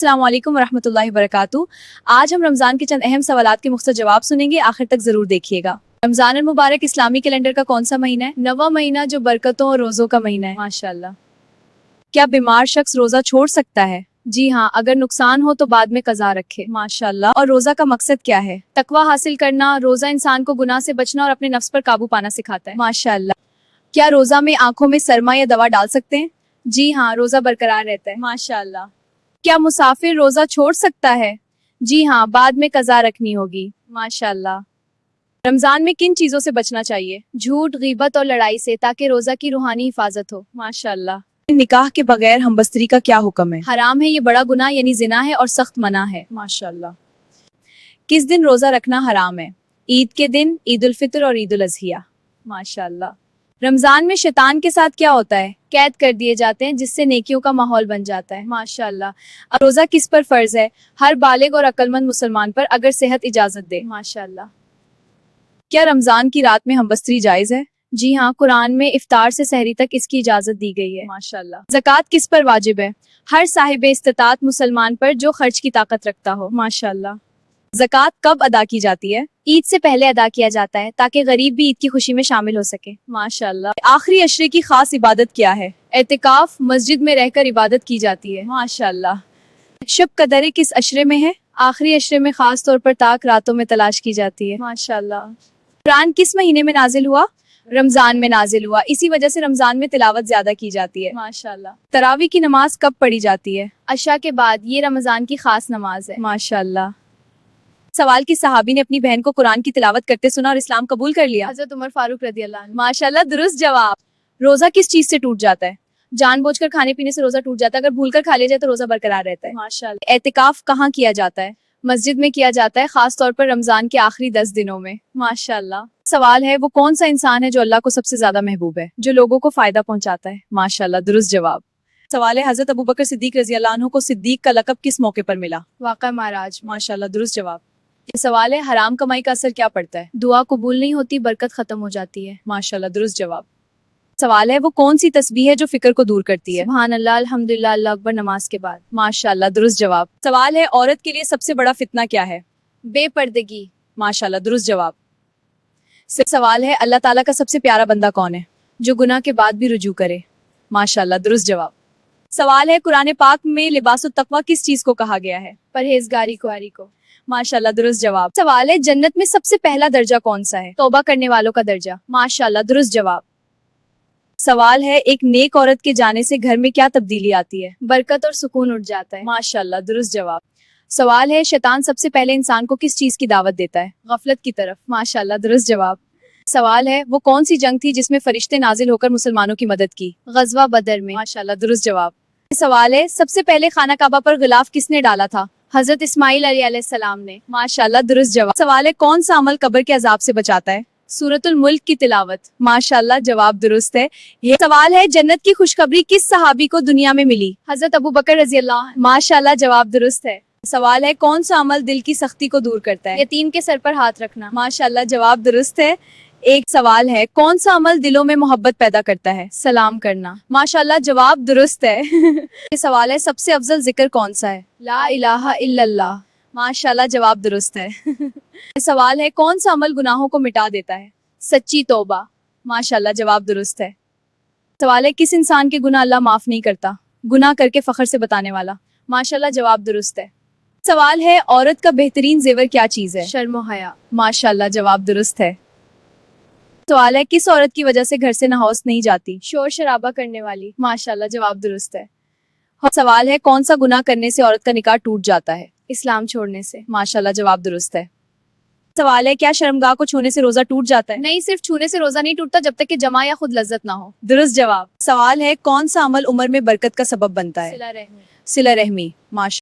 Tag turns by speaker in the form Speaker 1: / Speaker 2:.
Speaker 1: अस्सलाम वालेकुम वरहमतुल्लाहि वबरकातुहू। आज हम रमज़ान के चंद अहम सवालात के मुख्तसर जवाब सुनेंगे, आखिर तक ज़रूर देखिएगा। रमज़ान मुबारक इस्लामी कैलेंडर का कौन सा महीना है? 9वां महीना जो बरकतों और रोज़ों का महीना है। माशाल्लाह। क्या बीमार शख्स रोज़ा छोड़ सकता है? जी हाँ, अगर नुकसान हो तो बाद में कज़ा रखे। माशाल्लाह। और रोज़ा का मकसद क्या है? तकवा हासिल करना। रोज़ा इंसान को गुनाह से बचना और अपने नफ्स पर काबू पाना सिखाता है। माशाल्लाह। क्या रोज़ा में आंखों में सरमा या दवा डाल सकते हैं? जी हाँ, रोज़ा बरकरार रहता है। माशाल्लाह। क्या मुसाफिर रोजा छोड़ सकता है? जी हाँ, बाद में कज़ा रखनी होगी। माशाल्लाह। रमजान में किन चीजों से बचना चाहिए? झूठ, गीबत और लड़ाई से, ताकि रोजा की रूहानी हिफाजत हो। माशाल्लाह। निकाह के बगैर हमबस्तरी का क्या हुक्म है? हराम है, ये बड़ा गुनाह यानी जिना है और सख्त मना है। माशाल्लाह। किस दिन रोजा रखना हराम है? ईद के दिन, ईद उल फितर और ईद उल अज़हिया। माशाल्लाह। रमजान में शैतान के साथ क्या होता है? कैद कर दिए जाते हैं, जिससे नेकियों का माहौल बन जाता है। माशाल्लाह। अब रोजा किस पर फर्ज है? हर बालिग और अक्लमंद मुसलमान पर, अगर सेहत इजाजत दे। माशाल्लाह। क्या रमजान की रात में हमबस्तरी जायज है? जी हाँ, कुरान में इफ्तार से सहरी तक इसकी इजाजत दी गई है। माशाल्लाह। ज़कात किस पर वाजिब है? हर साहिब इस्तिताअत मुसलमान पर जो खर्च की ताकत रखता हो। माशाल्लाह। ज़कात कब अदा की जाती है? ईद से पहले अदा किया जाता है, ताकि गरीब भी ईद की खुशी में शामिल हो सके। माशाल्लाह। आखिरी अशरे की खास इबादत क्या है? एतिकाफ, मस्जिद में रहकर इबादत की जाती है। माशाल्लाह। शब कदर किस अशरे में है? आखिरी अशरे में, खास तौर पर ताक रातों में तलाश की जाती है। माशाल्लाह। कुरान किस महीने में नाजिल हुआ? रमजान में नाजिल हुआ, इसी वजह से रमजान में तिलावत ज्यादा की जाती है। माशाल्लाह। तरावी की नमाज कब पढ़ी जाती है? अशा के बाद, ये रमजान की खास नमाज है। माशाल्लाह। सवाल की सहाबी ने अपनी बहन को कुरान की तिलावत करते सुना और इस्लाम कबूल कर लिया? हजरत उमर फारूक रज़ियल्लाहु अन्हु। माशाल्लाह, दुरुस्त जवाब। रोजा किस चीज से टूट जाता है? जानबूझकर खाने पीने से रोजा टूट जाता है, अगर भूलकर खा लिया जाए तो रोजा बरकरार रहता है। माशाल्लाह। एतिकाफ कहाँ किया जाता है? मस्जिद में किया जाता है, खास तौर पर रमजान के आखिरी 10 दिनों में। माशाल्लाह। सवाल है, वो कौन सा इंसान है जो अल्लाह को सबसे ज्यादा महबूब है? जो लोगों को फायदा पहुंचाता है। माशाल्लाह, दुरुस्त जवाब। सवाल है, हजरत अबू बकर सिद्दीक रज़ियल्लाहु अन्हु को सिद्दीक का लक़ब किस मौके पर मिला? वाक़ा महाराज। माशाल्लाह, दुरुस्त जवाब। सवाल है, हराम कमाई का असर क्या पड़ता है? दुआ कबूल नहीं होती, बरकत खत्म हो जाती है। माशाल्लाह, दुरुस्त जवाब। सवाल है, वो कौन सी तस्बीह है जो फिक्र को दूर करती है? सुभान अल्लाह, अल्हम्दुलिल्लाह, अल्लाह अकबर नमाज के बाद। माशाल्लाह, दुरुस्त जवाब। सवाल है, औरत के लिए सबसे बड़ा फितना क्या है? बेपर्दगी। माशाल्लाह, दुरुस्त जवाब। सवाल है, अल्लाह ताला का सबसे प्यारा बंदा कौन है? जो गुनाह के बाद भी रुजू करे। माशाल्लाह, दुरुस्त जवाब। सवाल है, कुरान पाक में लिबासुत तक़वा किस चीज को कहा गया है? परहेजगारी को। माशाल्लाह, दुरुस्त जवाब। सवाल है, जन्नत में सबसे पहला दर्जा कौन सा है? तौबा करने वालों का दर्जा। माशाल्लाह, दुरुस्त जवाब। सवाल है, एक नेक औरत के जाने से घर में क्या तब्दीली आती है? बरकत और सुकून उठ जाता है। माशाल्लाह, दुरुस्त जवाब। सवाल है, शैतान सबसे पहले इंसान को किस चीज की दावत देता है? गफलत की तरफ। माशाल्लाह, दुरुस्त जवाब। सवाल है, वो कौन सी जंग थी जिसमें फरिश्ते नाजिल होकर मुसलमानों की मदद की? गजवा बदर में। माशाल्लाह, दुरुस्त जवाब। सवाल है, सबसे पहले खाना काबा पर गिलाफ किसने डाला था? हजरत इस्माइल अलैहिस्सलाम ने। माशाल्लाह, दुरुस्त जवाब। सवाल है, कौन सा अमल कब्र के अजाब से बचाता है? सूरतुल मुल्क की तिलावत। माशाल्लाह, जवाब दुरुस्त है। ये सवाल है, जन्नत की खुशखबरी किस सहाबी को दुनिया में मिली? हजरत अबू बकर रज़ियल्लाहु अन्हु। माशाल्लाह, जवाब दुरुस्त है। सवाल है, कौन सा अमल दिल की सख्ती को दूर करता है? यतीम के सर पर हाथ रखना। माशाल्लाह, जवाब दुरुस्त है। एक सवाल है, कौन सा अमल दिलों में मोहब्बत पैदा करता है? सलाम करना। माशाल्लाह, जवाब दुरुस्त है। ये सवाल है, सबसे अफजल जिक्र कौन सा है? ला इलाहा इल्लल्लाह। माशाल्लाह, जवाब दुरुस्त है। सवाल है, कौन सा अमल गुनाहों को मिटा देता है? सच्ची तौबा। माशाल्लाह, जवाब दुरुस्त है। सवाल है, किस इंसान के गुनाह अल्लाह माफ नहीं करता? गुनाह करके फखर से बताने वाला। माशाल्लाह, जवाब दुरुस्त है। सवाल है, औरत का बेहतरीन जेवर क्या चीज है? शर्म हया। माशाल्लाह, जवाब दुरुस्त है। सवाल है, किस औरत की वजह से घर से नहौस नहीं जाती? शोर शराबा करने वाली। माशाल्लाह, जवाब दुरुस्त है। सवाल है, कौन सा गुनाह करने से औरत का निकाह टूट जाता है? इस्लाम छोड़ने से। माशाल्लाह, जवाब दुरुस्त है। सवाल है, क्या शर्मगाह को छूने से रोजा टूट जाता है? नहीं, सिर्फ छूने से रोजा नहीं टूटता, जब तक कि जमा या खुद लज्जत ना हो। दुरुस्त जवाब। सवाल है, कौन सा अमल उम्र में बरकत का सबब बनता है? सिला रहमी। माशा